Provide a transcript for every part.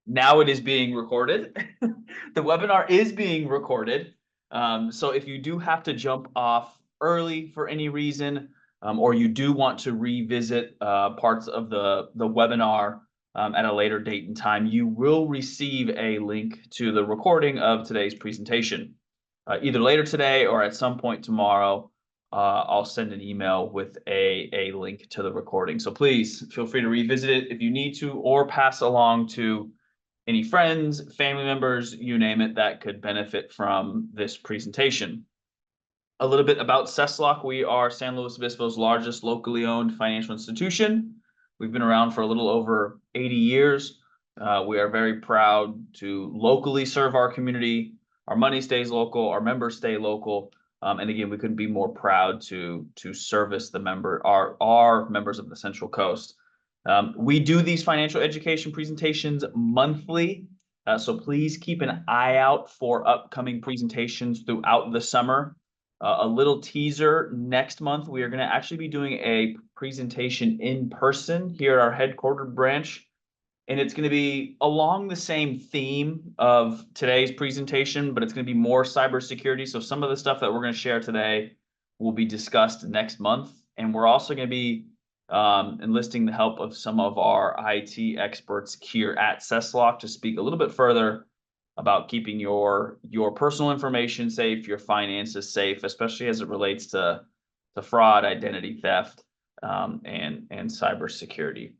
Now it is being recorded. The webinar is being recorded. So if you do have to jump off early for any reason, or you do want to revisit parts of the webinar at a later date and time, you will receive a link to the recording of today's presentation. Either later today or at some point tomorrow, I'll send an email with a link to the recording. So please feel free to revisit it if you need to, or pass along to any friends, family members, you name it, that could benefit from this presentation. A little bit about CESLOC. We are San Luis Obispo's largest locally owned financial institution. We've been around for a little over 80 years. We are very proud to locally serve our community. Our money stays local, our members stay local. And again, we couldn't be more proud to service our members of the Central Coast. We do these financial education presentations monthly, so please keep an eye out for upcoming presentations throughout the summer. A little teaser, next month we are going to actually be doing a presentation in person here at our headquartered branch, and it's going to be along the same theme of today's presentation, but it's going to be more cybersecurity. So some of the stuff that we're going to share today will be discussed next month, and we're also going to be enlisting the help of some of our IT experts here at CESLOC to speak a little bit further about keeping your personal information safe, your finances safe, especially as it relates to fraud, identity theft, and cybersecurity.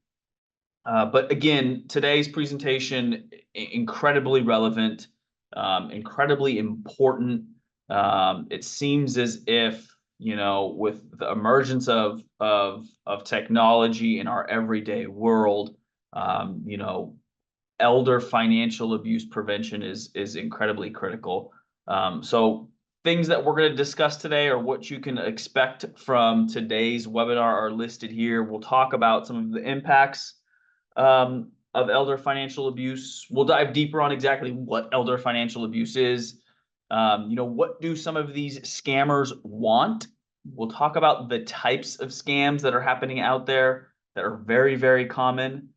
But again, today's presentation, incredibly relevant, incredibly important. It seems as if, with the emergence of technology in our everyday world, elder financial abuse prevention is incredibly critical. So things that we're going to discuss today, or what you can expect from today's webinar, are listed here. We'll talk about some of the impacts of elder financial abuse. We'll dive deeper on exactly what elder financial abuse is. What do some of these scammers want? We'll talk about the types of scams that are happening out there that are very, very common.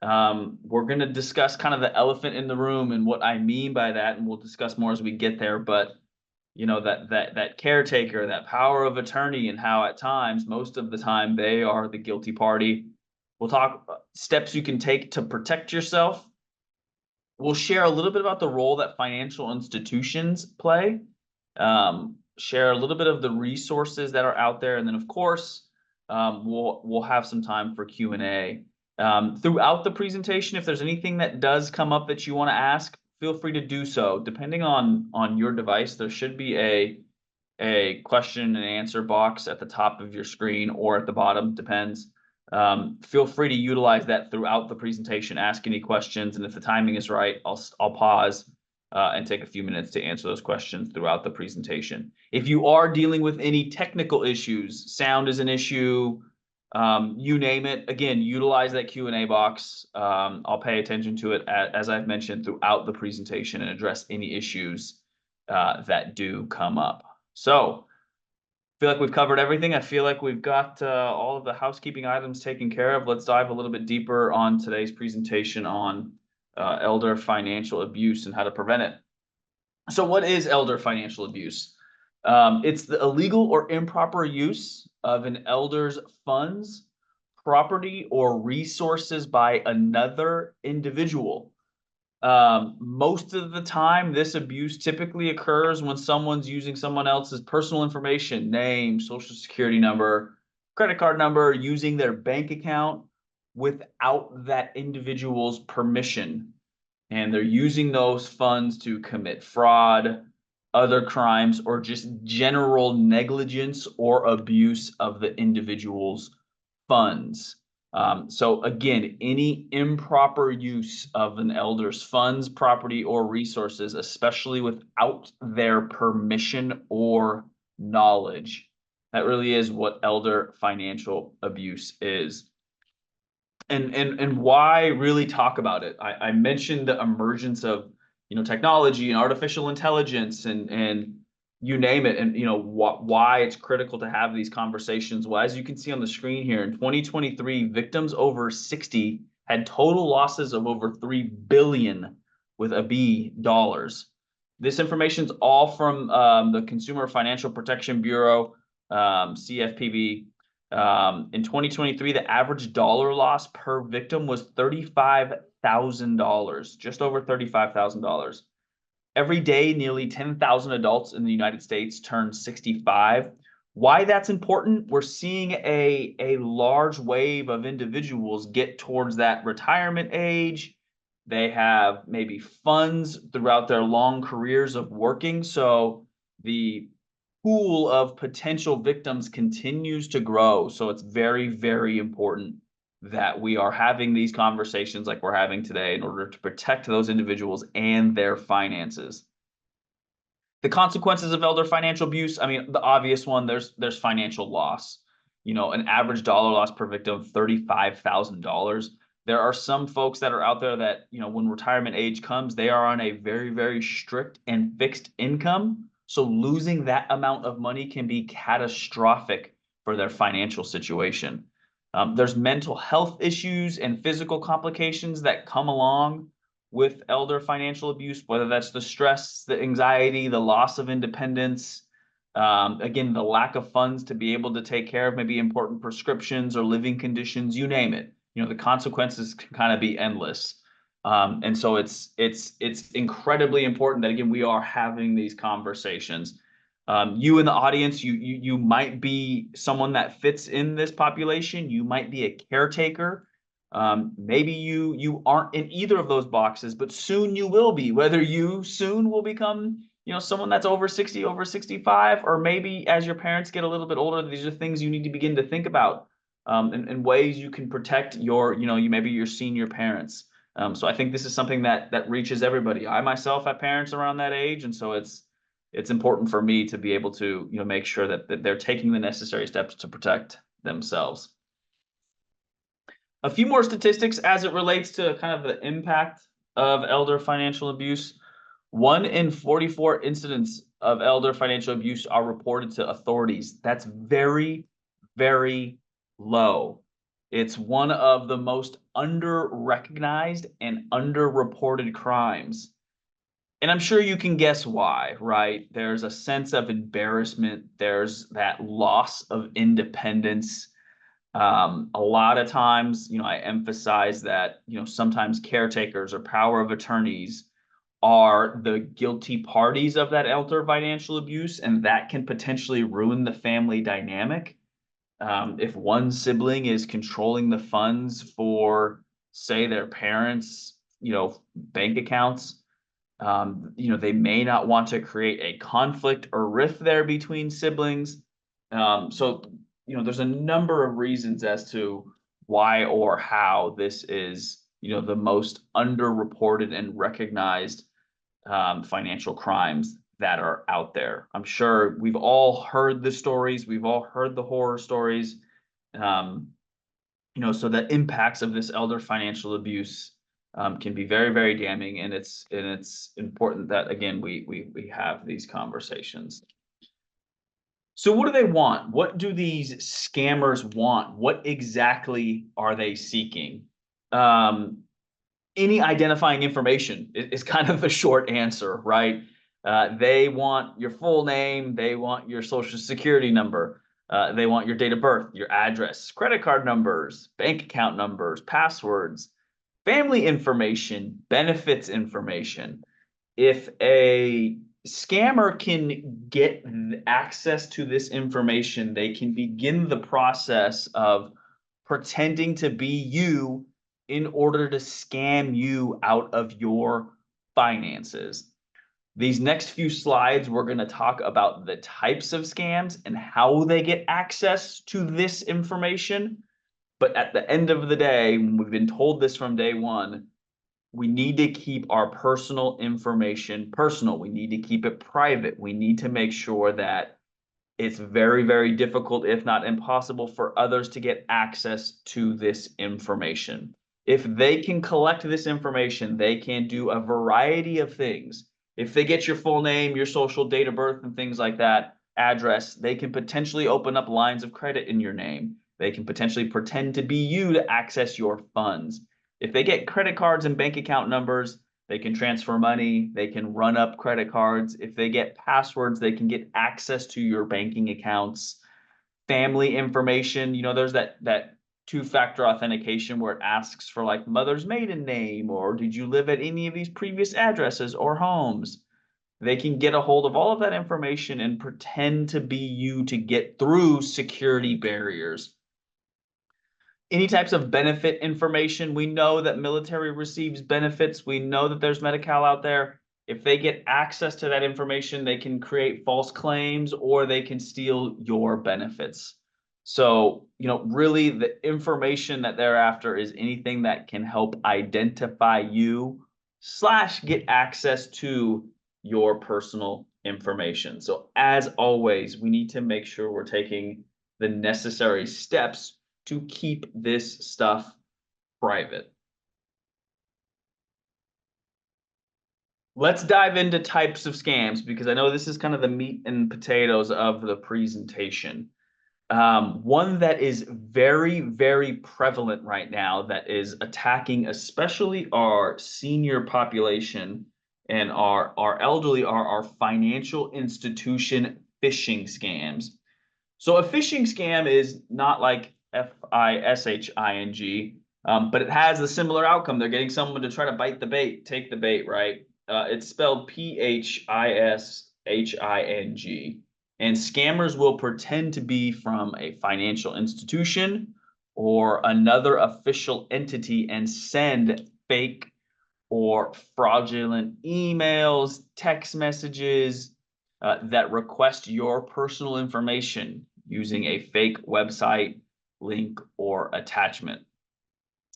We're going to discuss kind of the elephant in the room and what I mean by that, and we'll discuss more as we get there. But that caretaker, that power of attorney, and how at times, most of the time, they are the guilty party. We'll talk steps you can take to protect yourself. We'll share a little bit about the role that financial institutions play, share a little bit of the resources that are out there, and then of course, we'll have some time for Q&A. Throughout the presentation, if there's anything that does come up that you want to ask, feel free to do so. Depending on your device, there should be a question and answer box at the top of your screen or at the bottom, depends. Feel free to utilize that throughout the presentation, ask any questions, and if the timing is right, I'll pause and take a few minutes to answer those questions throughout the presentation. If you are dealing with any technical issues, sound is an issue, you name it, again, utilize that Q&A box. I'll pay attention to it, as I've mentioned, throughout the presentation, and address any issues that do come up. So I feel like we've covered everything. I feel like we've got all of the housekeeping items taken care of. Let's dive a little bit deeper on today's presentation on elder financial abuse and how to prevent it. So what is elder financial abuse? It's the illegal or improper use of an elder's funds, property, or resources by another individual. Most of the time, this abuse typically occurs when someone's using someone else's personal information, name, social security number, credit card number, using their bank account without that individual's permission. And they're using those funds to commit fraud, other crimes, or just general negligence or abuse of the individual's funds. So again, any improper use of an elder's funds, property, or resources, especially without their permission or knowledge, that really is what elder financial abuse is. And why really talk about it? I mentioned the emergence of technology and artificial intelligence and you name it, and why it's critical to have these conversations. Well, as you can see on the screen here, in 2023, victims over 60 had total losses of over 3 billion with a B dollars. This information is all from the Consumer Financial Protection Bureau, CFPB. In 2023, the average dollar loss per victim was $35,000, just over $35,000. Every day, nearly 10,000 adults in the United States turn 65. Why that's important? We're seeing a large wave of individuals get towards that retirement age. They have maybe funds throughout their long careers of working. So the pool of potential victims continues to grow. So it's very, very important that we are having these conversations like we're having today in order to protect those individuals and their finances. The consequences of elder financial abuse, I mean, the obvious one, there's financial loss. You know, an average dollar loss per victim, $35,000. There are some folks that are out there that, you know, when retirement age comes, they are on a very, very strict and fixed income. So losing that amount of money can be catastrophic for their financial situation. There's mental health issues and physical complications that come along with elder financial abuse, whether that's the stress, the anxiety, the loss of independence, again, the lack of funds to be able to take care of maybe important prescriptions or living conditions, you name it. You know, the consequences can kind of be endless. And so it's incredibly important that, again, we are having these conversations. You in the audience, you might be someone that fits in this population. You might be a caretaker. Maybe you aren't in either of those boxes, but soon you will be. Whether you soon will become, you know, someone that's over 60, over 65, or maybe as your parents get a little bit older, these are things you need to begin to think about, and ways you can protect your, you know, maybe your senior parents. So I think this is something that reaches everybody. I myself have parents around that age, and so it's important for me to be able to, you know, make sure that they're taking the necessary steps to protect themselves. A few more statistics as it relates to kind of the impact of elder financial abuse. 1 in 44 incidents of elder financial abuse are reported to authorities. That's very, very low. It's one of the most under-recognized and under-reported crimes. And I'm sure you can guess why, right? There's a sense of embarrassment. There's that loss of independence. A lot of times, you know, I emphasize that, you know, sometimes caretakers or power of attorneys are the guilty parties of that elder financial abuse, and that can potentially ruin the family dynamic. If one sibling is controlling the funds for, say, their parents', you know, bank accounts, you know, they may not want to create a conflict or rift there between siblings. So, you know, there's a number of reasons as to why or how this is, you know, the most underreported and recognized financial crimes that are out there. I'm sure we've all heard the stories, we've all heard the horror stories. You know, so the impacts of this elder financial abuse can be very, very damning, and it's important that, again, we have these conversations. So what do they want? What do these scammers want? What exactly are they seeking? Any identifying information is kind of the short answer, right? They want your full name. They want your social security number. They want your date of birth, your address, credit card numbers, bank account numbers, passwords, family information, benefits information. If a scammer can get access to this information, they can begin the process of pretending to be you in order to scam you out of your finances. These next few slides, we're going to talk about the types of scams and how they get access to this information. But at the end of the day, we've been told this from day one, we need to keep our personal information personal. We need to keep it private. We need to make sure that it's very, very difficult, if not impossible, for others to get access to this information. If they can collect this information, they can do a variety of things. If they get your full name, your social, date of birth, and things like that, address, they can potentially open up lines of credit in your name. They can potentially pretend to be you to access your funds. If they get credit cards and bank account numbers, they can transfer money, they can run up credit cards. If they get passwords, they can get access to your banking accounts. Family information, there's that two-factor authentication where it asks for like mother's maiden name, or did you live at any of these previous addresses or homes? They can get a hold of all of that information and pretend to be you to get through security barriers. Any types of benefit information. We know that military receives benefits. We know that there's Medi-Cal out there. If they get access to that information, they can create false claims or they can steal your benefits. So, really the information that they're after is anything that can help identify you / get access to your personal information. So as always, we need to make sure we're taking the necessary steps to keep this stuff private. Let's dive into types of scams because I know this is kind of the meat and potatoes of the presentation. One that is very, very prevalent right now that is attacking especially our senior population and our elderly are our financial institution phishing scams. So a phishing scam is not like FISHING, but it has a similar outcome. They're getting someone to try to bite the bait, take the bait, right? It's spelled PHISHING. And scammers will pretend to be from a financial institution or another official entity and send fake or fraudulent emails, text messages that request your personal information using a fake website, link, or attachment.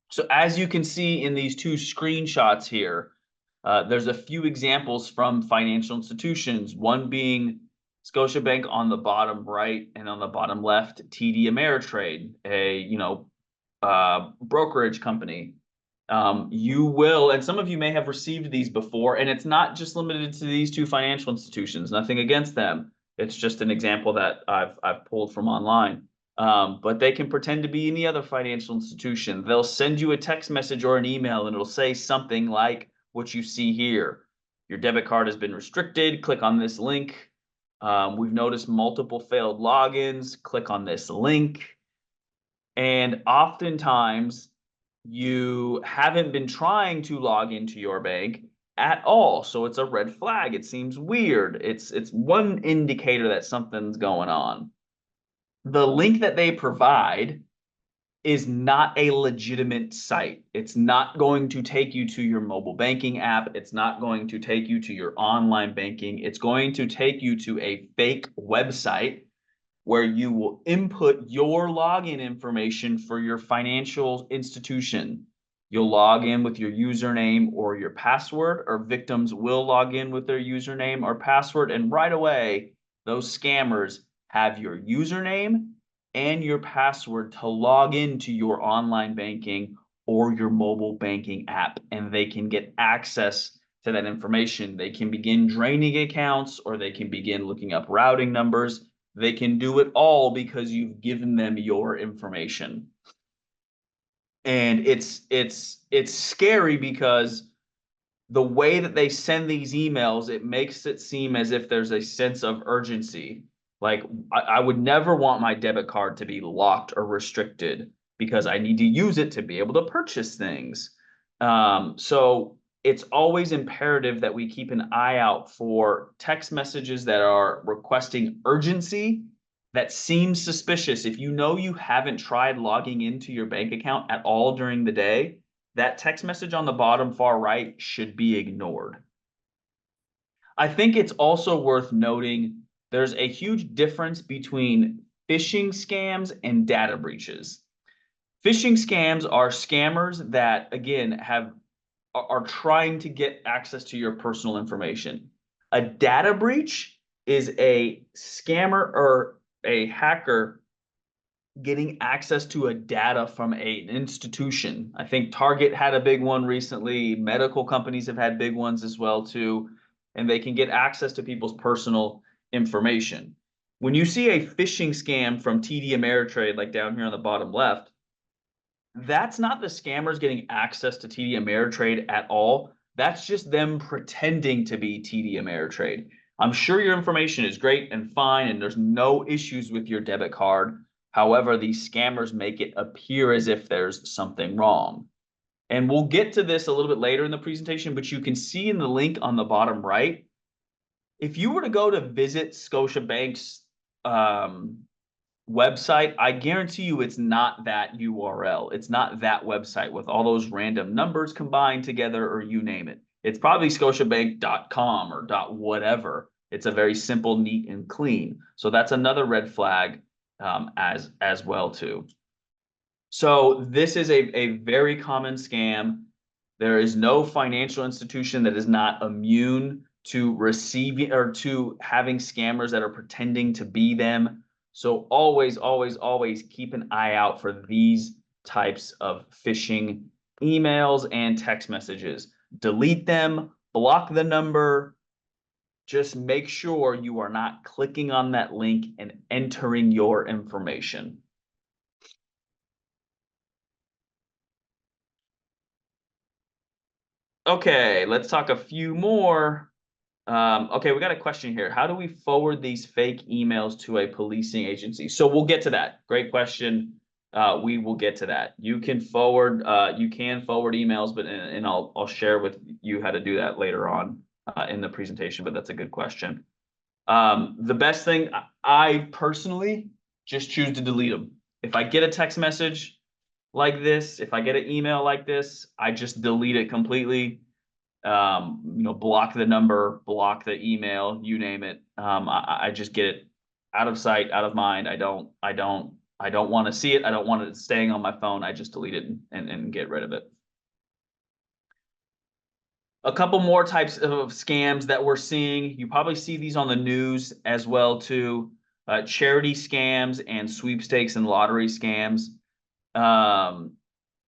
So as you can see in these two screenshots here, there's a few examples from financial institutions, one being Scotiabank on the bottom right and on the bottom left, TD Ameritrade, a brokerage company. You will, and some of you may have received these before, and it's not just limited to these two financial institutions, nothing against them. It's just an example that I've pulled from online. But they can pretend to be any other financial institution. They'll send you a text message or an email, and it'll say something like what you see here. Your debit card has been restricted. Click on this link. We've noticed multiple failed logins. Click on this link. And oftentimes, you haven't been trying to log into your bank at all. So it's a red flag. It seems weird. It's one indicator that something's going on. The link that they provide is not a legitimate site. It's not going to take you to your mobile banking app. It's not going to take you to your online banking. It's going to take you to a fake website where you will input your login information for your financial institution. You'll log in with your username or your password, or victims will log in with their username or password, and right away, those scammers have your username and your password to log into your online banking or your mobile banking app, and they can get access to that information. They can begin draining accounts, or they can begin looking up routing numbers. They can do it all because you've given them your information. And it's scary because the way that they send these emails, it makes it seem as if there's a sense of urgency. Like I would never want my debit card to be locked or restricted because I need to use it to be able to purchase things. So it's always imperative that we keep an eye out for text messages that are requesting urgency that seems suspicious. If you know you haven't tried logging into your bank account at all during the day, that text message on the bottom far right should be ignored. I think it's also worth noting there's a huge difference between phishing scams and data breaches. Phishing scams are scammers that, again, are trying to get access to your personal information. A data breach is a scammer or a hacker getting access to a data from an institution. I think Target had a big one recently. Medical companies have had big ones as well too, and they can get access to people's personal information. When you see a phishing scam from TD Ameritrade, like down here on the bottom left, That's not the scammers getting access to TD Ameritrade at all. That's just them pretending to be TD Ameritrade. I'm sure your information is great and fine, and there's no issues with your debit card. However, these scammers make it appear as if there's something wrong. And we'll get to this a little bit later in the presentation, but you can see in the link on the bottom right, if you were to go to visit Scotiabank's website, I guarantee you it's not that URL. It's not that website with all those random numbers combined together, or you name it. It's probably scotiabank.com or whatever. It's a very simple, neat, and clean. So that's another red flag as well too. So this is a very common scam. There is no financial institution that is not immune to receiving or to having scammers that are pretending to be them. So always, always, always keep an eye out for these types of phishing emails and text messages. Delete them, block the number. Just make sure you are not clicking on that link and entering your information. Okay, let's talk a few more. Okay, we got a question here. How do we forward these fake emails to a policing agency? So we'll get to that. Great question. We will get to that. You can forward emails, but and I'll share with you how to do that later on in the presentation. But that's a good question. The best thing, I personally just choose to delete them. If I get a text message like this, if I get an email like this, I just delete it completely. Block the number, block the email, you name it. I just get it out of sight, out of mind. I don't want to see it. I don't want it staying on my phone. I just delete it and get rid of it. A couple more types of scams that we're seeing. You probably see these on the news as well too. Charity scams and sweepstakes and lottery scams.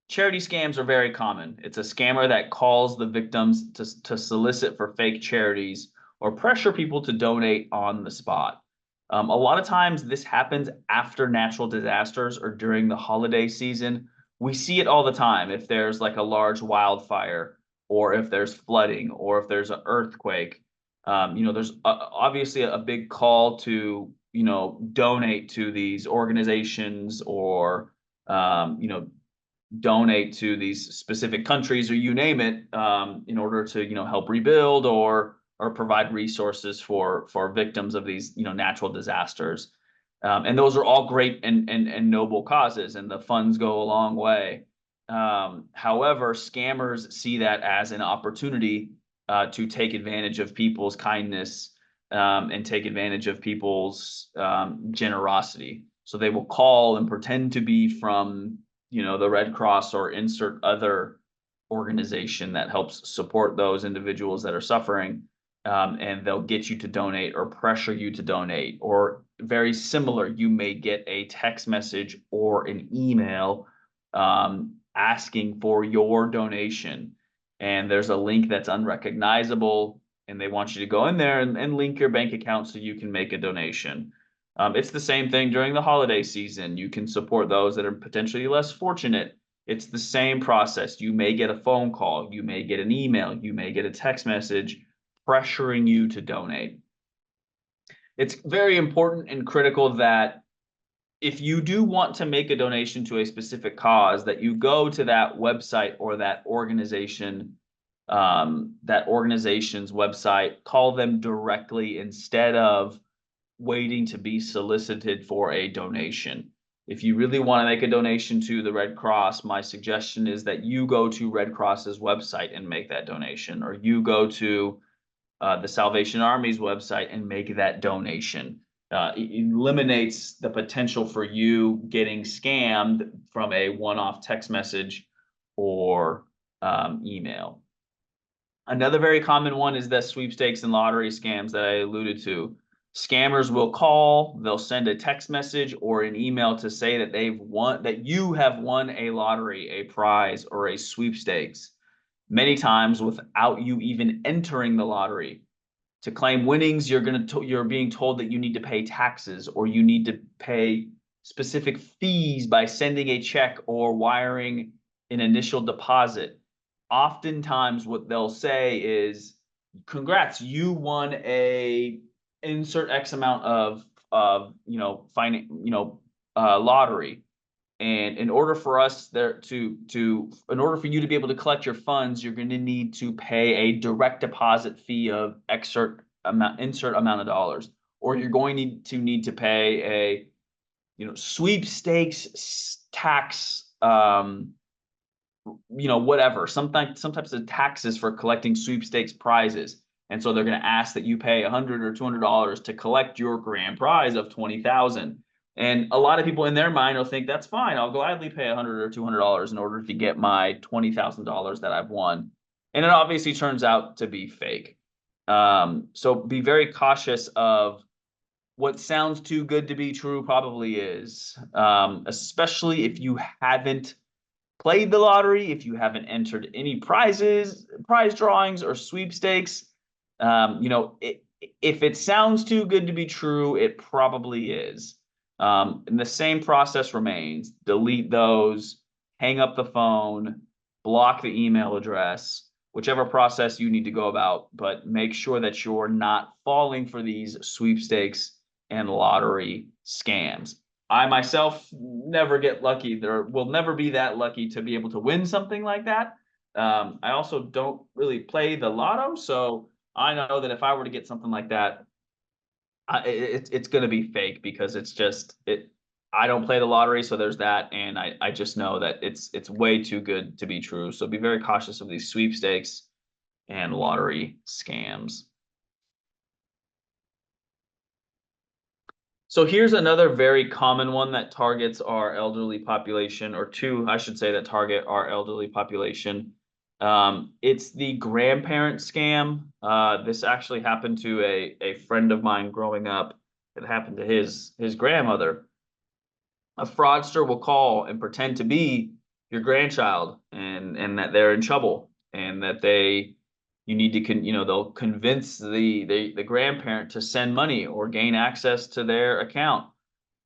Charity scams are very common. It's a scammer that calls the victims to solicit for fake charities or pressure people to donate on the spot. A lot of times this happens after natural disasters or during the holiday season. We see it all the time. If there's like a large wildfire, or if there's flooding, or if there's an earthquake, there's obviously a big call to, donate to these organizations, or, donate to these specific countries, or you name it, in order to help rebuild or provide resources for victims of these natural disasters. And those are all great and noble causes, and the funds go a long way. However, scammers see that as an opportunity to take advantage of people's kindness, and take advantage of people's generosity. So they will call and pretend to be from the Red Cross or insert other organization that helps support those individuals that are suffering, and they'll get you to donate or pressure you to donate. Or very similar, you may get a text message or an email asking for your donation, and there's a link that's unrecognizable, and they want you to go in there and link your bank account so you can make a donation. It's the same thing during the holiday season. You can support those that are potentially less fortunate. It's the same process. You may get a phone call, you may get an email, you may get a text message pressuring you to donate. It's very important and critical that if you do want to make a donation to a specific cause, that you go to that website or that organization, that organization's website, call them directly instead of waiting to be solicited for a donation. If you really want to make a donation to the Red Cross, my suggestion is that you go to Red Cross's website and make that donation, or you go to the Salvation Army's website and make that donation. It eliminates the potential for you getting scammed from a one-off text message or email. Another very common one is the sweepstakes and lottery scams that I alluded to. Scammers will call, they'll send a text message or an email to say that you have won a lottery, a prize, or a sweepstakes, many times without you even entering the lottery. To claim winnings, you're being told that you need to pay taxes, or you need to pay specific fees by sending a check or wiring an initial deposit. Oftentimes what they'll say is, congrats, you won a insert X amount of lottery. And in order for us there in order for you to be able to collect your funds, you're going to need to pay a direct deposit fee of insert amount of dollars, or you're going to need to pay a sweepstakes tax, whatever, some types of taxes for collecting sweepstakes prizes. And so they're going to ask that you pay $100 or $200 to collect your grand prize of 20,000. And a lot of people in their mind will think that's fine. I'll gladly pay $100 or $200 in order to get my $20,000 that I've won. And it obviously turns out to be fake. So be very cautious of what sounds too good to be true probably is, especially if you haven't played the lottery, if you haven't entered any prize drawings or sweepstakes. If it sounds too good to be true, it probably is. And the same process remains. Delete those, hang up the phone, block the email address, whichever process you need to go about, but make sure that you're not falling for these sweepstakes and lottery scams. I myself never get lucky. There will never be that lucky to be able to win something like that. I also don't really play the lotto, so I know that if I were to get something like that, it's going to be fake, because it's just it. I don't play the lottery, so there's that, and I just know that it's way too good to be true. So be very cautious of these sweepstakes and lottery scams. So here's another very common one that targets our elderly population, or two, I should say, that target our elderly population. It's the grandparent scam. This actually happened to a friend of mine growing up. It happened to his grandmother. A fraudster will call and pretend to be your grandchild, and that they're in trouble, and that you need to they'll convince the grandparent to send money or gain access to their account.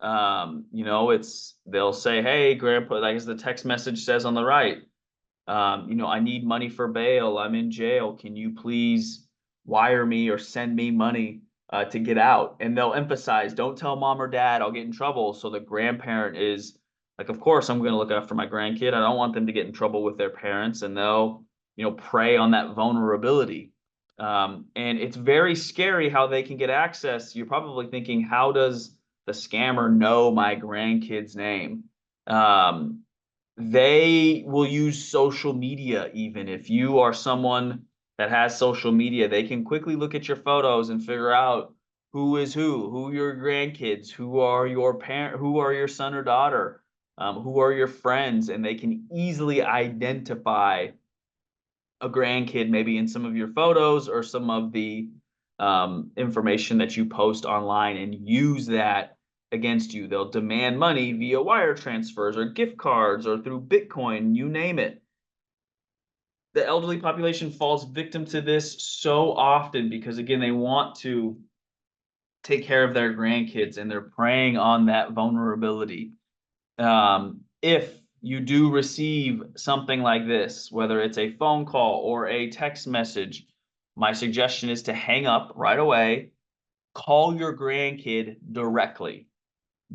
They'll say, hey, grandpa, like as the text message says on the right, I need money for bail. I'm in jail. Can you please wire me or send me money to get out? And they'll emphasize, don't tell mom or dad, I'll get in trouble. So the grandparent is like, of course, I'm going to look after my grandkid. I don't want them to get in trouble with their parents, and they'll, prey on that vulnerability. And it's very scary how they can get access. You're probably thinking, how does the scammer know my grandkid's name? They will use social media. Even if you are someone that has social media, they can quickly look at your photos and figure out who is who are your grandkids, who are your parent, who are your son or daughter, who are your friends, and they can easily identify a grandkid maybe in some of your photos or some of the information that you post online, and use that against you. They'll demand money via wire transfers or gift cards or through Bitcoin, you name it. The elderly population falls victim to this so often because, again, they want to take care of their grandkids, and they're preying on that vulnerability. If you do receive something like this, whether it's a phone call or a text message, my suggestion is to hang up right away. Call your grandkid directly.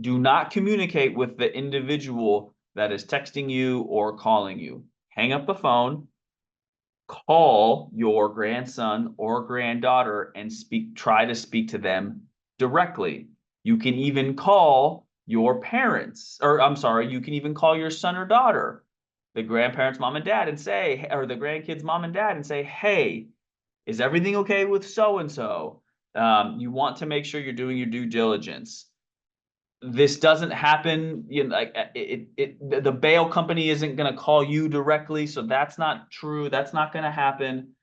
Do not communicate with the individual that is texting you or calling you. Hang up the phone, call your grandson or granddaughter and try to speak to them directly. You can even call your parents, or I'm sorry, you can even call your son or daughter, the grandparents' mom and dad, and say, or the grandkids' mom and dad, and say, hey, is everything okay with so-and-so? You want to make sure you're doing your due diligence. This doesn't happen, like the bail company isn't going to call you directly, so that's not true. That's not going to happen.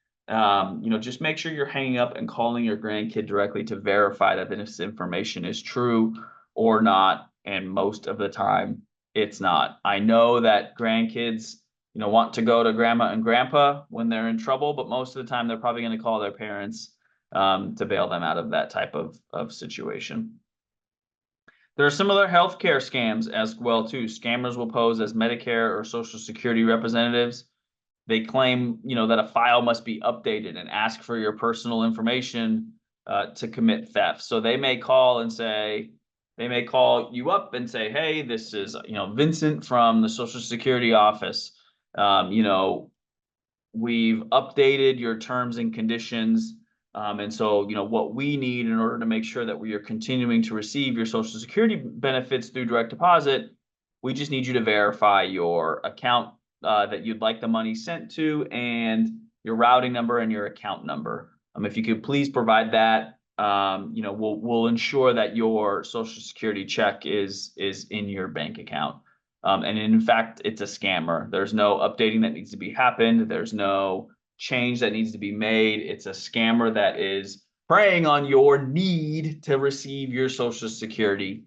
Just make sure you're hanging up and calling your grandkid directly to verify that this information is true or not. And most of the time, it's not. I know that grandkids, want to go to grandma and grandpa when they're in trouble, but most of the time they're probably going to call their parents to bail them out of that type of situation. There are similar healthcare scams as well too. Scammers will pose as Medicare or Social Security representatives. They claim, that a file must be updated and ask for your personal information to commit theft. So they may call you up and say, hey, this is, Vincent from the Social Security office. Um, you know, we've updated your terms and conditions. And so, what we need in order to make sure that we are continuing to receive your Social Security benefits through direct deposit, we just need you to verify your account that you'd like the money sent to and your routing number and your account number. If you could please provide that, we'll ensure that your Social Security check is in your bank account. And in fact, it's a scammer. There's no updating that needs to be happened. There's no change that needs to be made. It's a scammer that is preying on your need to receive your Social Security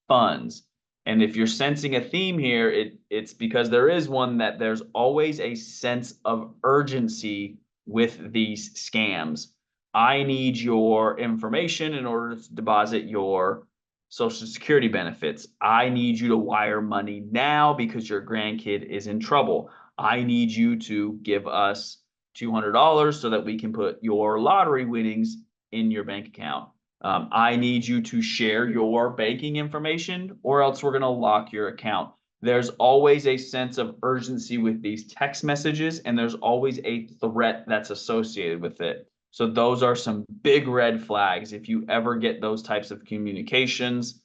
funds. And if you're sensing a theme here, it's because there is one, that there's always a sense of urgency with these scams. I need your information in order to deposit your Social Security benefits. I need you to wire money now because your grandkid is in trouble. I need you to give us $200 so that we can put your lottery winnings in your bank account. I need you to share your banking information or else we're going to lock your account. There's always a sense of urgency with these text messages, and there's always a threat that's associated with it. So those are some big red flags. If you ever get those types of communications,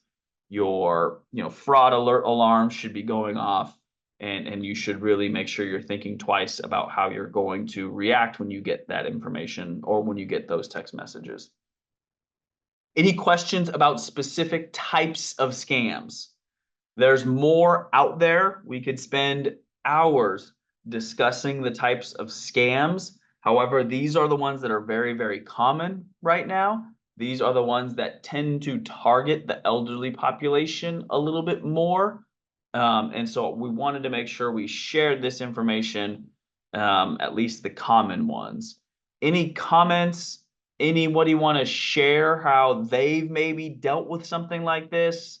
your fraud alert alarm should be going off, and you should really make sure you're thinking twice about how you're going to react when you get that information or when you get those text messages. Any questions about specific types of scams? There's more out there. We could spend hours discussing the types of scams. However, these are the ones that are very, very common right now. These are the ones that tend to target the elderly population a little bit more. And so we wanted to make sure we shared this information, at least the common ones. Any comments? Anybody want to share how they've maybe dealt with something like this?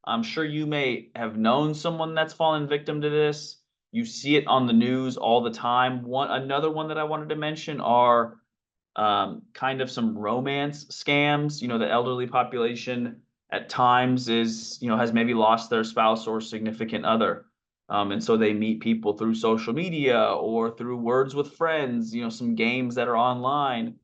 I'm sure you may have known someone that's fallen victim to this. You see it on the news all the time. Another one that I wanted to mention are kind of some romance scams. The elderly population at times has maybe lost their spouse or significant other. And so they meet people through social media or through words with friends, some games that are online,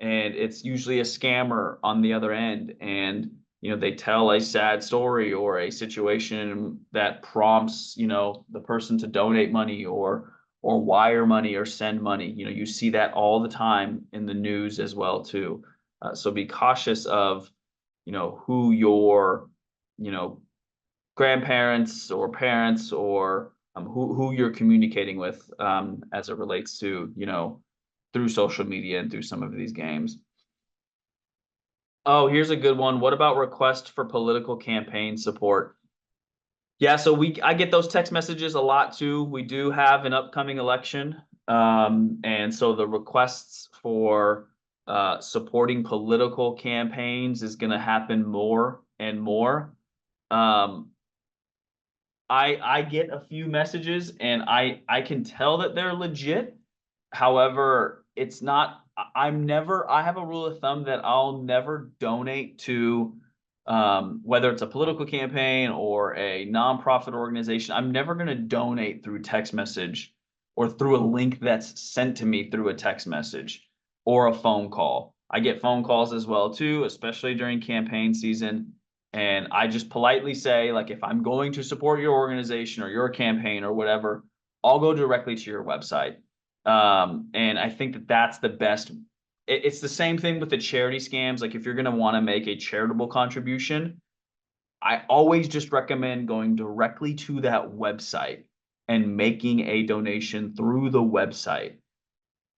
and it's usually a scammer on the other end. And they tell a sad story or a situation that prompts the person to donate money or wire money or send money. You see that all the time in the news as well too. So be cautious of who your grandparents or parents or who you're communicating with as it relates to through social media and through some of these games. Oh, here's a good one. What about requests for political campaign support? Yeah, so I get those text messages a lot too. We do have an upcoming election. And so the requests for supporting political campaigns is going to happen more and more. I get a few messages and I can tell that they're legit. However, it's not, I have a rule of thumb that I'll never donate to, whether it's a political campaign or a nonprofit organization. I'm never going to donate through text message or through a link that's sent to me through a text message or a phone call. I get phone calls as well too, especially during campaign season. And I just politely say, like, if I'm going to support your organization or your campaign or whatever, I'll go directly to your website. And I think that that's the best. It's the same thing with the charity scams. Like if you're going to want to make a charitable contribution, I always just recommend going directly to that website and making a donation through the website.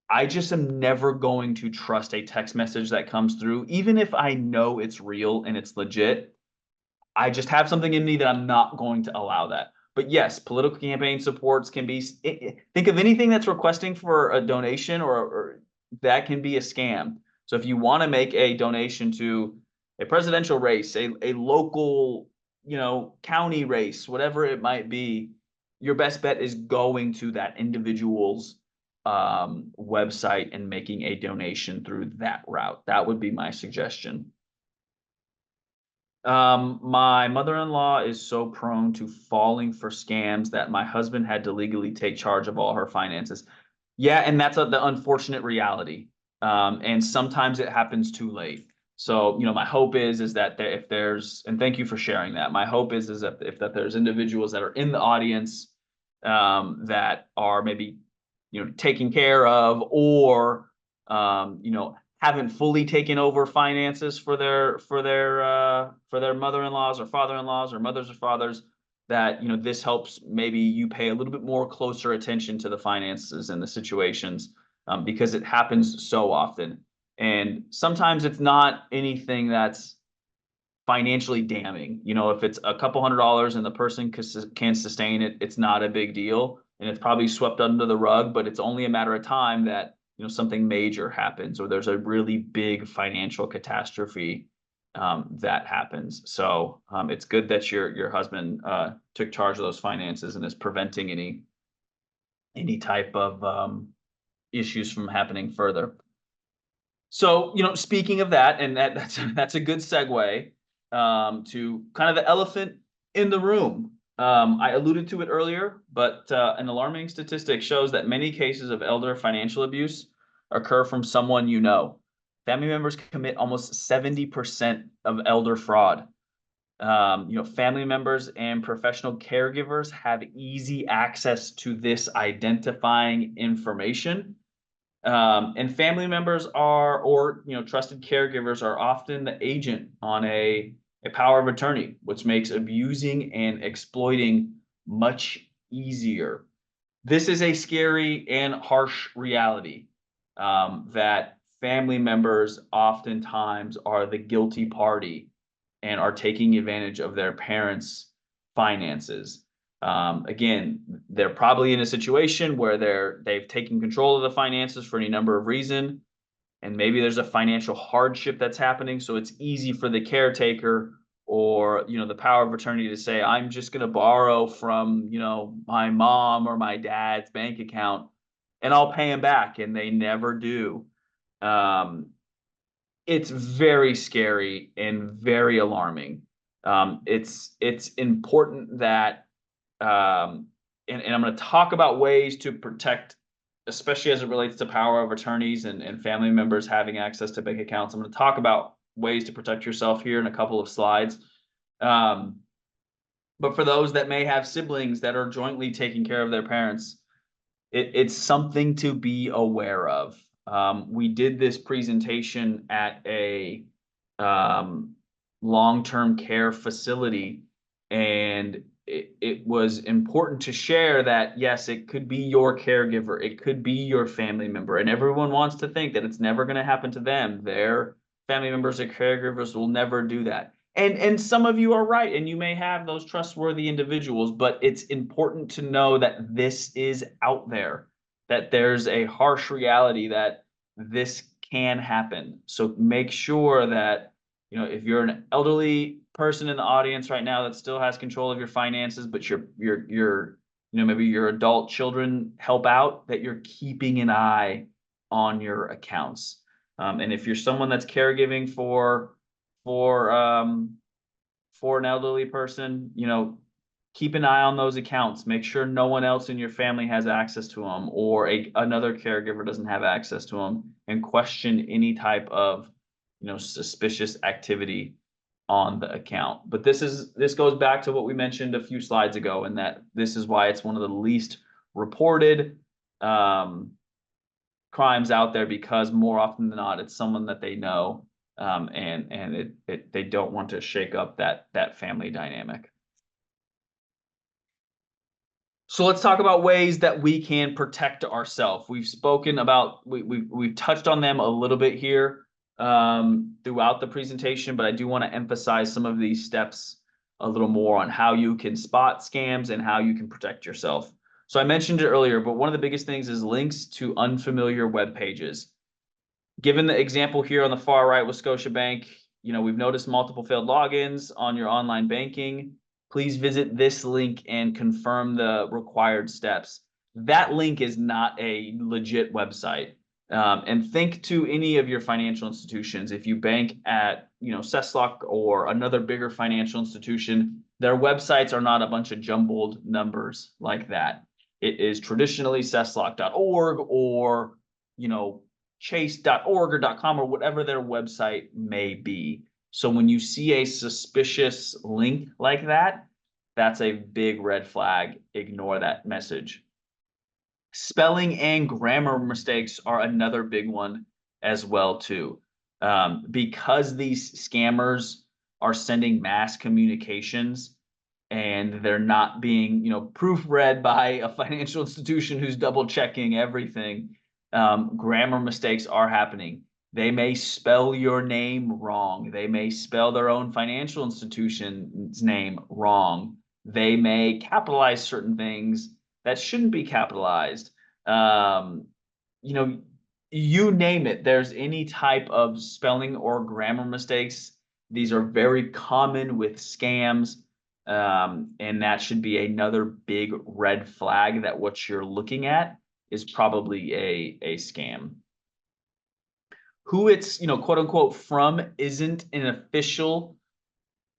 I just am never going to trust a text message that comes through, even if I know it's real and it's legit. I just have something in me that I'm not going to allow that. But yes, political campaign supports can be, think of anything that's requesting for a donation or that can be a scam. So if you want to make a donation to a presidential race, a local county race, whatever it might be, your best bet is going to that individual's website and making a donation through that route. That would be my suggestion. My mother-in-law is so prone to falling for scams that my husband had to legally take charge of all her finances. Yeah, and that's the unfortunate reality. And sometimes it happens too late. So, my hope is that if there's, and thank you for sharing that. My hope is that if there's individuals that are in the audience, that are maybe, taken care of, or, haven't fully taken over finances for their mother-in-laws or father-in-laws or mothers or fathers, that this helps maybe you pay a little bit more closer attention to the finances and the situations, because it happens so often. And sometimes it's not anything that's financially damning. If it's a couple $100 and the person can sustain it, it's not a big deal, and it's probably swept under the rug, but it's only a matter of time that something major happens, or there's a really big financial catastrophe that happens. So it's good that your husband took charge of those finances and is preventing any type of issues from happening further. So, speaking of that, and that's a good segue to kind of the elephant in the room. I alluded to it earlier, but an alarming statistic shows that many cases of elder financial abuse occur from someone you know. Family members commit almost 70% of elder fraud. Family members and professional caregivers have easy access to this identifying information. And family members or trusted caregivers are often the agent on a power of attorney, which makes abusing and exploiting much easier. This is a scary and harsh reality, that family members oftentimes are the guilty party and are taking advantage of their parents' finances. Again, they're probably in a situation where they've taken control of the finances for any number of reasons, and maybe there's a financial hardship that's happening. So it's easy for the caretaker or the power of attorney to say, I'm just going to borrow from my mom or my dad's bank account, and I'll pay him back, and they never do. It's very scary and very alarming. It's important that, and I'm going to talk about ways to protect, especially as it relates to power of attorneys and family members having access to bank accounts. I'm going to talk about ways to protect yourself here in a couple of slides. But for those that may have siblings that are jointly taking care of their parents, it's something to be aware of. We did this presentation at a long-term care facility, and it was important to share that, yes, it could be your caregiver, it could be your family member, and everyone wants to think that it's never going to happen to them. Their family members or caregivers will never do that. And some of you are right, and you may have those trustworthy individuals, but it's important to know that this is out there, that there's a harsh reality that this can happen. So make sure that, if you're an elderly person in the audience right now that still has control of your finances, but maybe your adult children help out, that you're keeping an eye on your accounts. And if you're someone that's caregiving for an elderly person, keep an eye on those accounts. Make sure no one else in your family has access to them, or another caregiver doesn't have access to them, and question any type of suspicious activity on the account. But this goes back to what we mentioned a few slides ago, and that this is why it's one of the least reported crimes out there, because more often than not, it's someone that they know, and they don't want to shake up that family dynamic. So let's talk about ways that we can protect ourselves. We've spoken about, we've touched on them a little bit here throughout the presentation, but I do want to emphasize some of these steps a little more on how you can spot scams and how you can protect yourself. So I mentioned it earlier, but one of the biggest things is links to unfamiliar web pages. Given the example here on the far right with Scotiabank, we've noticed multiple failed logins on your online banking. Please visit this link and confirm the required steps. That link is not a legit website. And think to any of your financial institutions. If you bank at, Ceslock or another bigger financial institution, their websites are not a bunch of jumbled numbers like that. It is traditionally ceslock.org or, chase.org or .com or whatever their website may be. So when you see a suspicious link like that, that's a big red flag. Ignore that message. Spelling and grammar mistakes are another big one as well too. Because these scammers are sending mass communications and they're not being, proofread by a financial institution who's double checking everything. Grammar mistakes are happening. They may spell your name wrong. They may spell their own financial institution's name wrong. They may capitalize certain things that shouldn't be capitalized. You know, you name it. There's any type of spelling or grammar mistakes. These are very common with scams. And that should be another big red flag that what you're looking at is probably a scam. Who it's, quote unquote, from isn't an official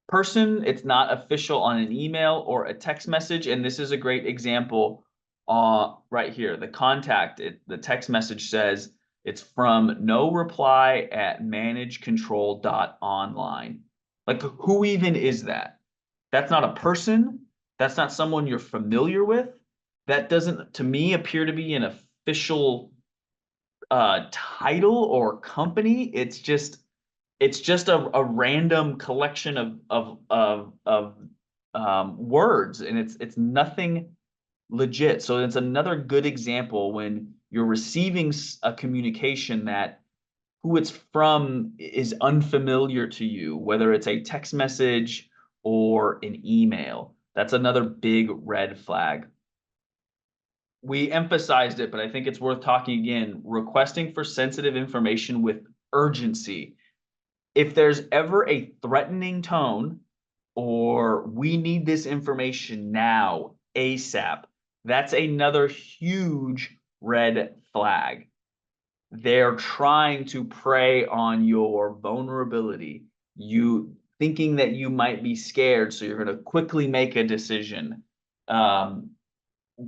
person. It's not official on an email or a text message. And this is a great example right here. The contact, the text message says it's from no reply at managecontrol.online. Like, who even is that? That's not a person. That's not someone you're familiar with. That doesn't, to me, appear to be an official title or company. It's just a random collection of words, and it's nothing legit. So it's another good example when you're receiving a communication that who it's from is unfamiliar to you, whether it's a text message or an email. That's another big red flag. We emphasized it, but I think it's worth talking again. Requesting for sensitive information with urgency. If there's ever a threatening tone or we need this information now, ASAP, that's another huge red flag. They're trying to prey on your vulnerability. You thinking that you might be scared, so you're going to quickly make a decision.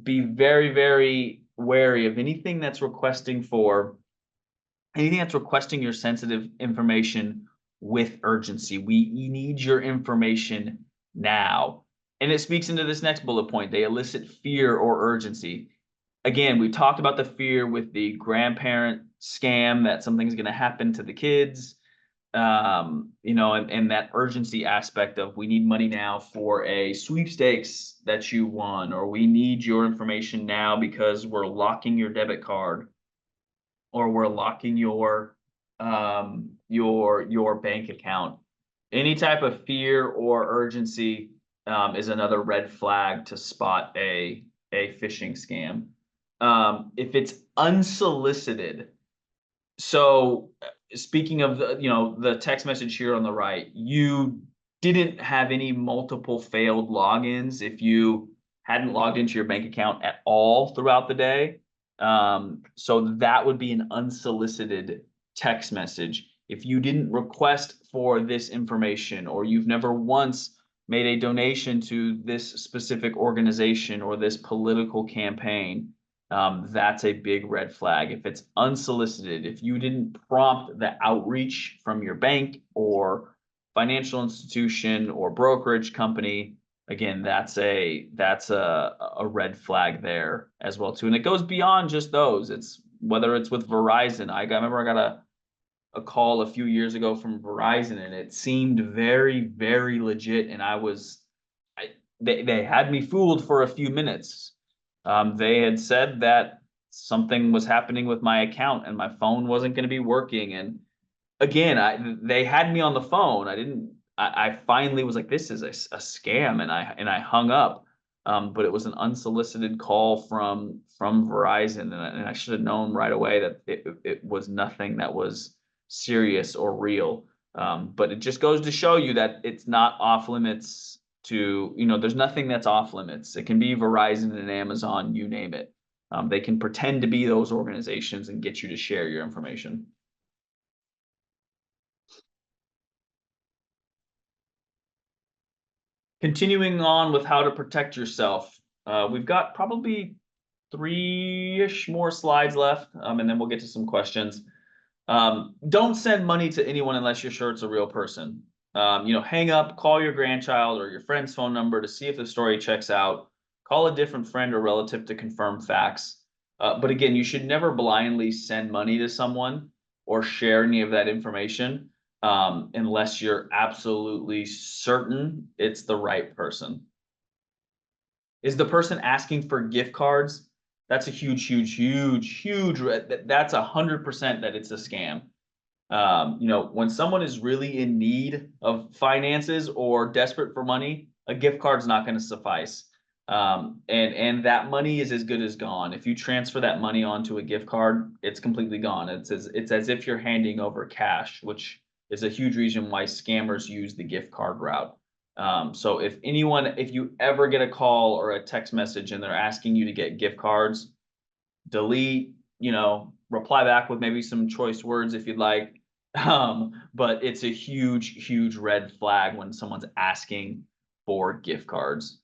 Be very, very wary of anything that's requesting your sensitive information with urgency. We need your information now. And it speaks into this next bullet point. They elicit fear or urgency. Again, we talked about the fear with the grandparent scam that something's going to happen to the kids. And that urgency aspect of we need money now for a sweepstakes that you won, or we need your information now because we're locking your debit card, or we're locking your bank account. Any type of fear or urgency is another red flag to spot a phishing scam. If it's unsolicited, so speaking of the text message here on the right, you didn't have any multiple failed logins if you hadn't logged into your bank account at all throughout the day. So that would be an unsolicited text message. If you didn't request for this information, or you've never once made a donation to this specific organization or this political campaign, that's a big red flag. If it's unsolicited, if you didn't prompt the outreach from your bank or financial institution or brokerage company, again, that's a red flag there as well too. And it goes beyond just those. It's whether it's with Verizon. I remember I got a call a few years ago from Verizon, and it seemed very, very legit. And they had me fooled for a few minutes. They had said that something was happening with my account and my phone wasn't going to be working. And again, they had me on the phone. I finally was like, this is a scam. And I hung up. But it was an unsolicited call from Verizon. And I should have known right away that it was nothing that was serious or real. But it just goes to show you that it's not off limits to, there's nothing that's off limits. It can be Verizon and Amazon, you name it. They can pretend to be those organizations and get you to share your information. Continuing on with how to protect yourself. We've got probably 3-ish more slides left, and then we'll get to some questions. Don't send money to anyone unless you're sure it's a real person. Hang up, call your grandchild or your friend's phone number to see if the story checks out. Call a different friend or relative to confirm facts. But again, you should never blindly send money to someone or share any of that information unless you're absolutely certain it's the right person. Is the person asking for gift cards? That's a huge, huge, huge, huge. That's 100% that it's a scam. When someone is really in need of finances or desperate for money, a gift card's not going to suffice. And that money is as good as gone. If you transfer that money onto a gift card, it's completely gone. It's as if you're handing over cash, which is a huge reason why scammers use the gift card route. So if you ever get a call or a text message and they're asking you to get gift cards, delete, reply back with maybe some choice words if you'd like. But it's a huge, huge red flag when someone's asking for gift cards.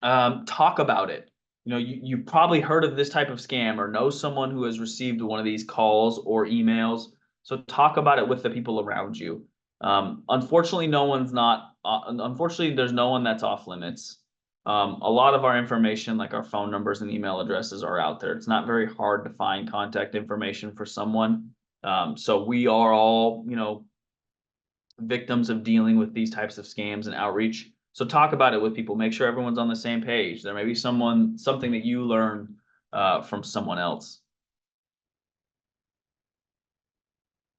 Talk about it. You probably heard of this type of scam or know someone who has received one of these calls or emails. So talk about it with the people around you. Unfortunately, there's no one that's off limits. A lot of our information, like our phone numbers and email addresses, are out there. It's not very hard to find contact information for someone. So we are all, victims of dealing with these types of scams and outreach. So talk about it with people. Make sure everyone's on the same page. There may be something that you learn from someone else.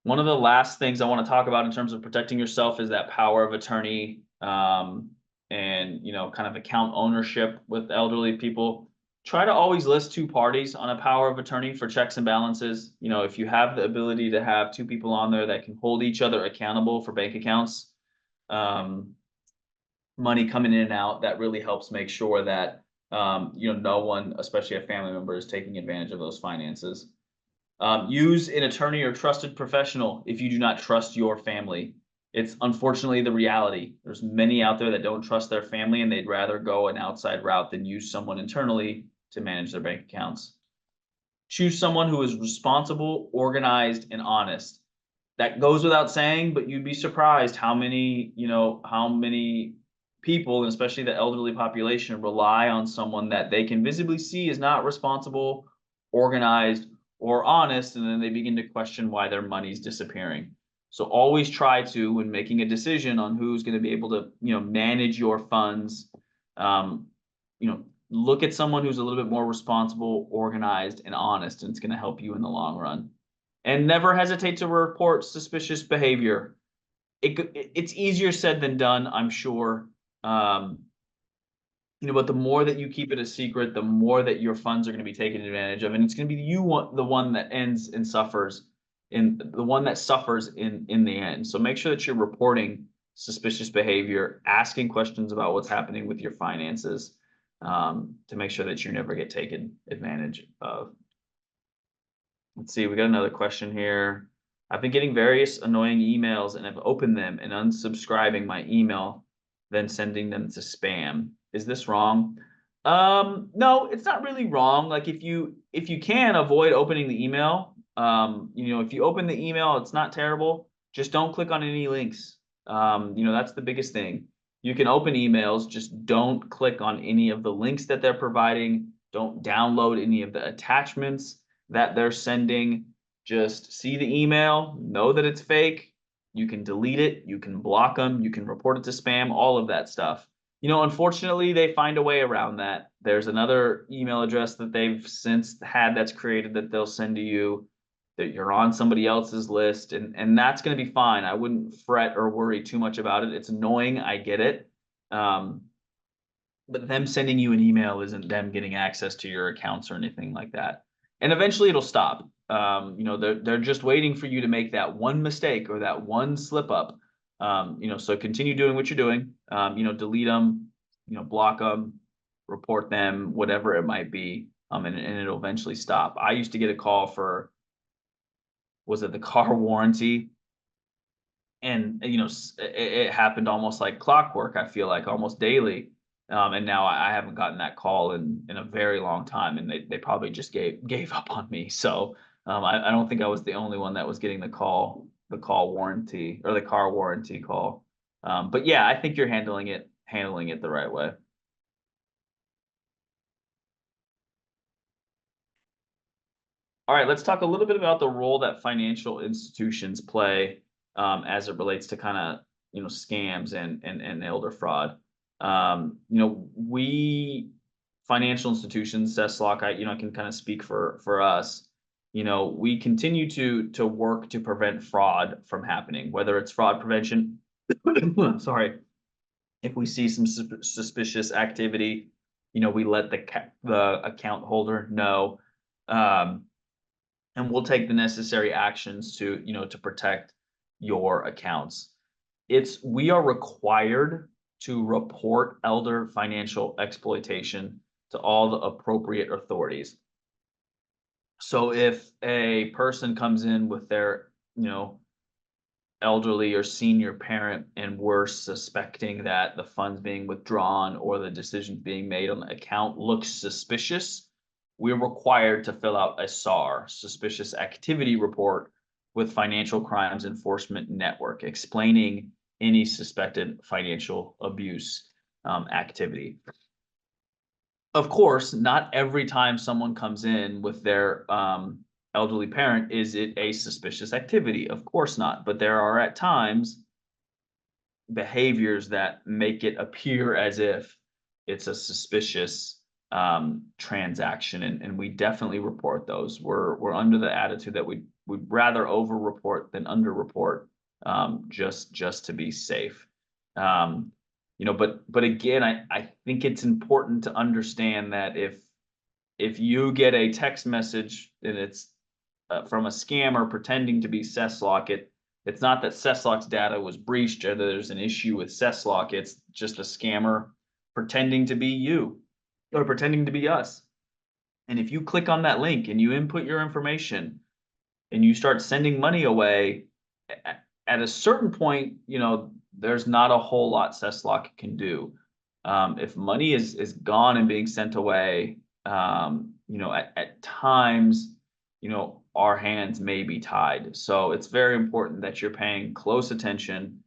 One of the last things I want to talk about in terms of protecting yourself is that power of attorney and kind of account ownership with elderly people. Try to always list 2 parties on a power of attorney for checks and balances. If you have the ability to have 2 people on there that can hold each other accountable for bank accounts, money coming in and out, that really helps make sure that no one, especially a family member, is taking advantage of those finances. Use an attorney or trusted professional if you do not trust your family. It's unfortunately the reality. There's many out there that don't trust their family and they'd rather go an outside route than use someone internally to manage their bank accounts. Choose someone who is responsible, organized, and honest. That goes without saying, but you'd be surprised how many people, and especially the elderly population, rely on someone that they can visibly see is not responsible, organized, or honest, and then they begin to question why their money's disappearing. So always try to, when making a decision on who's going to be able to, manage your funds, look at someone who's a little bit more responsible, organized, and honest, and it's going to help you in the long run. And never hesitate to report suspicious behavior. It's easier said than done, I'm sure. But the more that you keep it a secret, the more that your funds are going to be taken advantage of, and it's going to be the one that ends and suffers, in the one that suffers in the end. So make sure that you're reporting suspicious behavior, asking questions about what's happening with your finances, to make sure that you never get taken advantage of. Let's see, we got another question here. I've been getting various annoying emails and have opened them and unsubscribing my email, then sending them to spam. Is this wrong? No, it's not really wrong. Like if you can avoid opening the email, if you open the email, it's not terrible. Just don't click on any links. That's the biggest thing. You can open emails, just don't click on any of the links that they're providing. Don't download any of the attachments that they're sending. Just see the email, know that it's fake. You can delete it, you can block them, you can report it to spam, all of that stuff. Unfortunately, they find a way around that. There's another email address that they've since had that's created that they'll send to you, that you're on somebody else's list, and that's going to be fine. I wouldn't fret or worry too much about it. It's annoying, I get it. But them sending you an email isn't them getting access to your accounts or anything like that. And eventually it'll stop. They're just waiting for you to make that one mistake or that one slip up. So continue doing what you're doing. Delete them, block them, report them, whatever it might be. And it'll eventually stop. I used to get a call for, was it the car warranty? And it happened almost like clockwork. I feel like almost daily. And now I haven't gotten that call in a very long time, and they probably just gave up on me. So I don't think I was the only one that was getting the call warranty or the car warranty call. But yeah, I think you're handling it the right way. All right, let's talk a little bit about the role that financial institutions play as it relates to kind of scams and elder fraud. We financial institutions, Cesslock, I can kind of speak for us. We continue to work to prevent fraud from happening, whether it's fraud prevention. Sorry, if we see some suspicious activity, we let the account holder know. And we'll take the necessary actions to protect your accounts. We are required to report elder financial exploitation to all the appropriate authorities. So if a person comes in with their, elderly or senior parent, and we're suspecting that the funds being withdrawn or the decisions being made on the account looks suspicious, we're required to fill out a SAR, suspicious activity report, with Financial Crimes Enforcement Network, explaining any suspected financial abuse activity. Of course, not every time someone comes in with their elderly parent is it a suspicious activity. Of course not. But there are at times behaviors that make it appear as if it's a suspicious transaction, and we definitely report those. We're under the attitude that we'd rather over report than under report, just to be safe. But again, I think it's important to understand that if you get a text message and it's from a scammer pretending to be Cesslock, it's not that Cesslock's data was breached or there's an issue with Cesslock. It's just a scammer pretending to be you or pretending to be us. And if you click on that link and you input your information and you start sending money away, at a certain point, there's not a whole lot Cesslock can do. If money is gone and being sent away, at times, our hands may be tied. So it's very important that you're paying close attention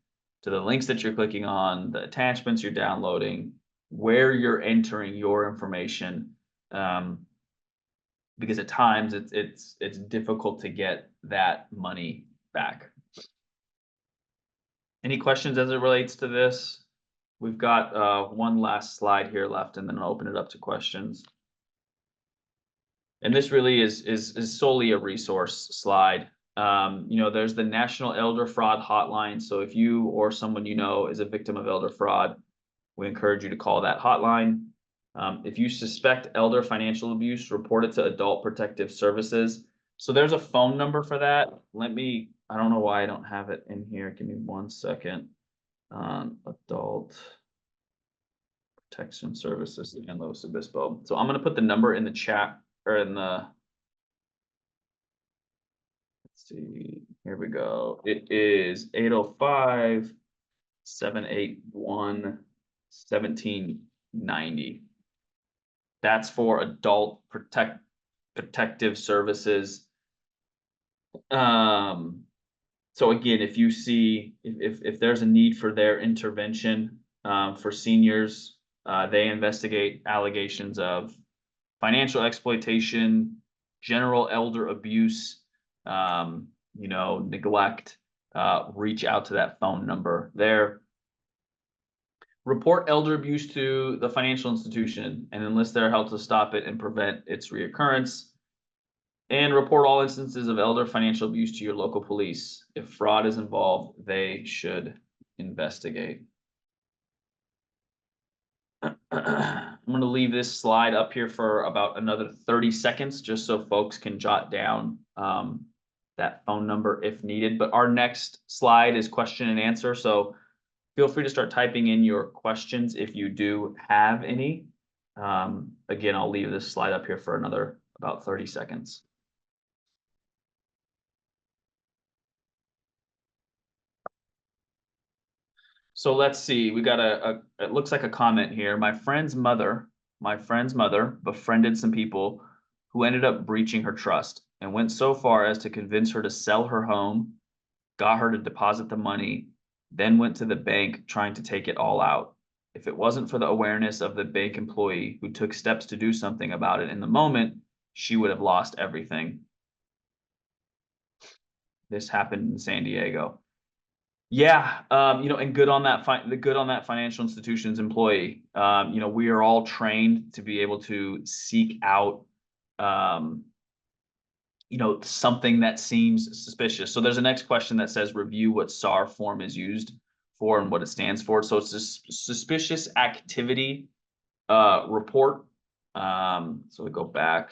to the links that you're clicking on, the attachments you're downloading, where you're entering your information, because at times it's difficult to get that money back. Any questions as it relates to this? We've got one last slide here left, and then I'll open it up to questions. And this really is solely a resource slide. There's the National Elder Fraud Hotline. So if you or someone is a victim of elder fraud, we encourage you to call that hotline. If you suspect elder financial abuse, report it to Adult Protective Services. So there's a phone number for that. I don't know why I don't have it in here. Give me 1 second. Adult Protection Services in Los Obispo. So I'm going to put the number in the chat or in the, let's see, here we go. It is 805-781-1790. That's for Adult Protective Services. So again, if you see, if there's a need for their intervention for seniors, they investigate allegations of financial exploitation, general elder abuse, neglect, reach out to that phone number there. Report elder abuse to the financial institution and enlist their help to stop it and prevent its reoccurrence. And report all instances of elder financial abuse to your local police. If fraud is involved, they should investigate. I'm going to leave this slide up here for about another 30 seconds, just so folks can jot down that phone number if needed. But our next slide is question and answer. So feel free to start typing in your questions if you do have any. Again, I'll leave this slide up here for another about 30 seconds. So let's see, we got it looks like a comment here. My friend's mother befriended some people who ended up breaching her trust and went so far as to convince her to sell her home, got her to deposit the money, then went to the bank trying to take it all out. If it wasn't for the awareness of the bank employee who took steps to do something about it in the moment, she would have lost everything. This happened in San Diego. Yeah, and good on that financial institution's employee. We are all trained to be able to seek out, something that seems suspicious. So there's a next question that says review what SAR form is used for and what it stands for. So it's a suspicious activity report. So we go back.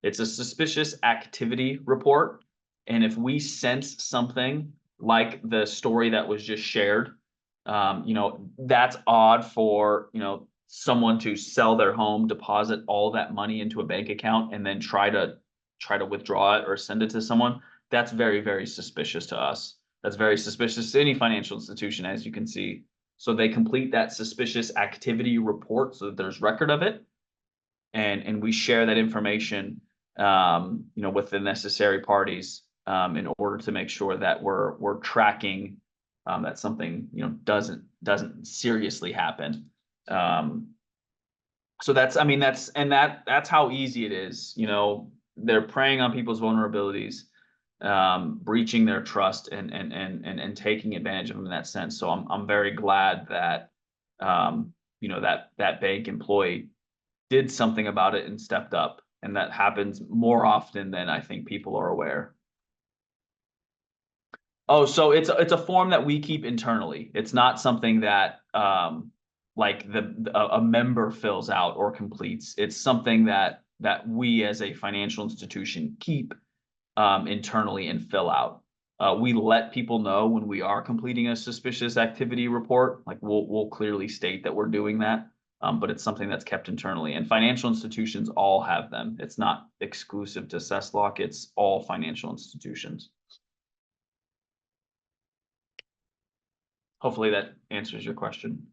It's a suspicious activity report. And if we sense something like the story that was just shared, that's odd for, someone to sell their home, deposit all that money into a bank account, and then try to withdraw it or send it to someone. That's very, very suspicious to us. That's very suspicious to any financial institution, as you can see. So they complete that suspicious activity report so that there's record of it. And we share that information, with the necessary parties, in order to make sure that we're tracking, that something, doesn't seriously happen. So that's how easy it is. They're preying on people's vulnerabilities, breaching their trust and taking advantage of them in that sense. So I'm very glad that, that bank employee did something about it and stepped up. And that happens more often than I think people are aware. Oh, so it's a form that we keep internally. It's not something that like a member fills out or completes. It's something that we as a financial institution keep internally and fill out. We let people know when we are completing a suspicious activity report. Like we'll clearly state that we're doing that. But it's something that's kept internally, and financial institutions all have them. It's not exclusive to CESLOC, it's all financial institutions. Hopefully that answers your question.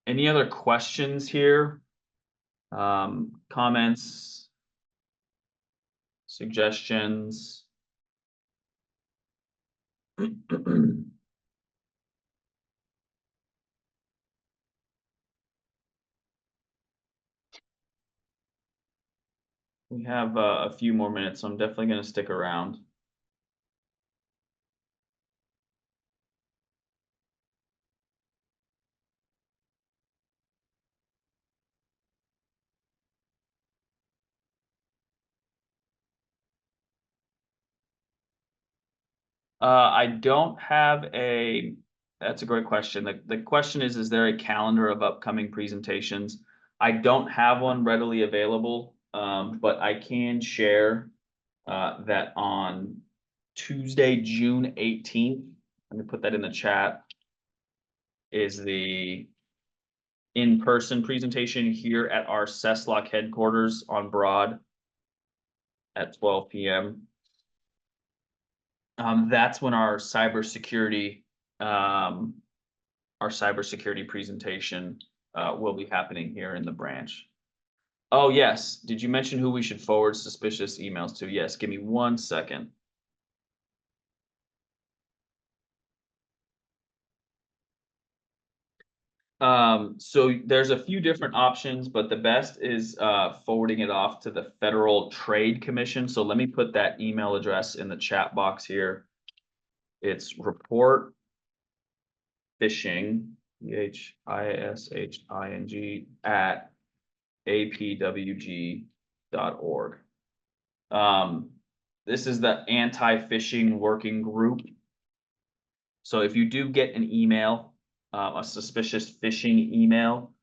Any other questions here? Comments, suggestions? We have a few more minutes, so I'm definitely going to stick around. I don't have that's a great question. The question is there a calendar of upcoming presentations? I don't have one readily available, but I can share that on Tuesday, June 18th, let me put that in the chat, is the in-person presentation here at our CESLOC headquarters on Broad at 12 p.m. That's when our cybersecurity presentation will be happening here in the branch. Oh, yes. Did you mention who we should forward suspicious emails to? Yes. Give me 1 second. So there's a few different options, but the best is forwarding it off to the Federal Trade Commission. So let me put that email address in the chat box here. It's report phishing, phishing at apwg.org. This is the anti-phishing working group. So if you do get an email, a suspicious phishing email,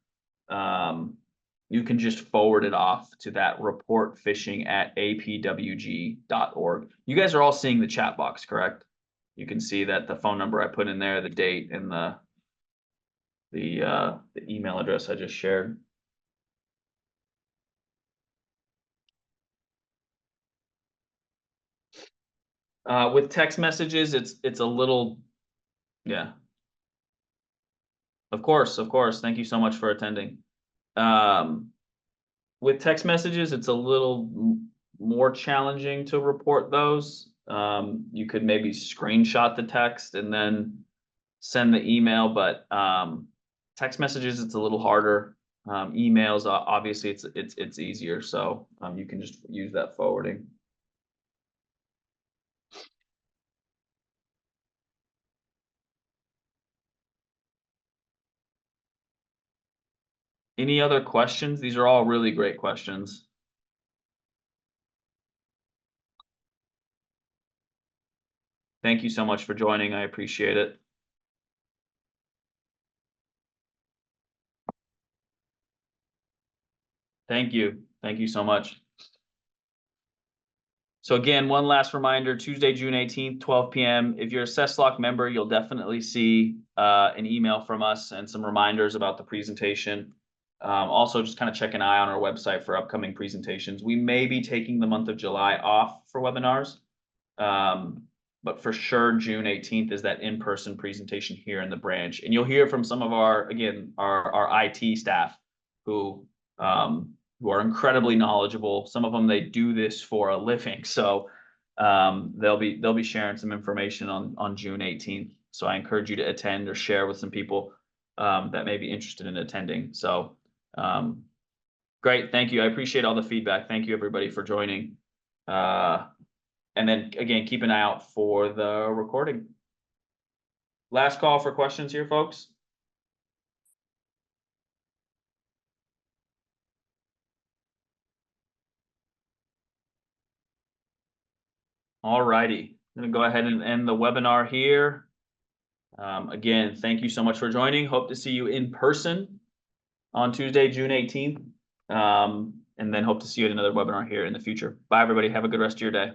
you can just forward it off to that report phishing at apwg.org. You guys are all seeing the chat box, correct? You can see that the phone number I put in there, the date, and the email address I just shared. With text messages, it's a little, yeah. Of course, of course. Thank you so much for attending. With text messages, it's a little more challenging to report those. You could maybe screenshot the text and then send the email, but text messages, it's a little harder. Emails, obviously, it's easier, so you can just use that forwarding. Any other questions? These are all really great questions. Thank you so much for joining. I appreciate it. Thank you. Thank you so much. So again, one last reminder, Tuesday, June 18th, 12 p.m. If you're a SESLOC member, you'll definitely see an email from us and some reminders about the presentation. Also, just kind of check an eye on our website for upcoming presentations. We may be taking the month of July off for webinars, but for sure, June 18th is that in-person presentation here in the branch. And you'll hear from some of our IT staff who are incredibly knowledgeable. Some of them, they do this for a living. So they'll be sharing some information on June 18th. So I encourage you to attend or share with some people that may be interested in attending. So great. Thank you. I appreciate all the feedback. Thank you, everybody, for joining. And then again, keep an eye out for the recording. Last call for questions here, folks. All righty. I'm going to go ahead and end the webinar here. Again, thank you so much for joining. Hope to see you in person on Tuesday, June 18th. And then hope to see you at another webinar here in the future. Bye, everybody. Have a good rest of your day.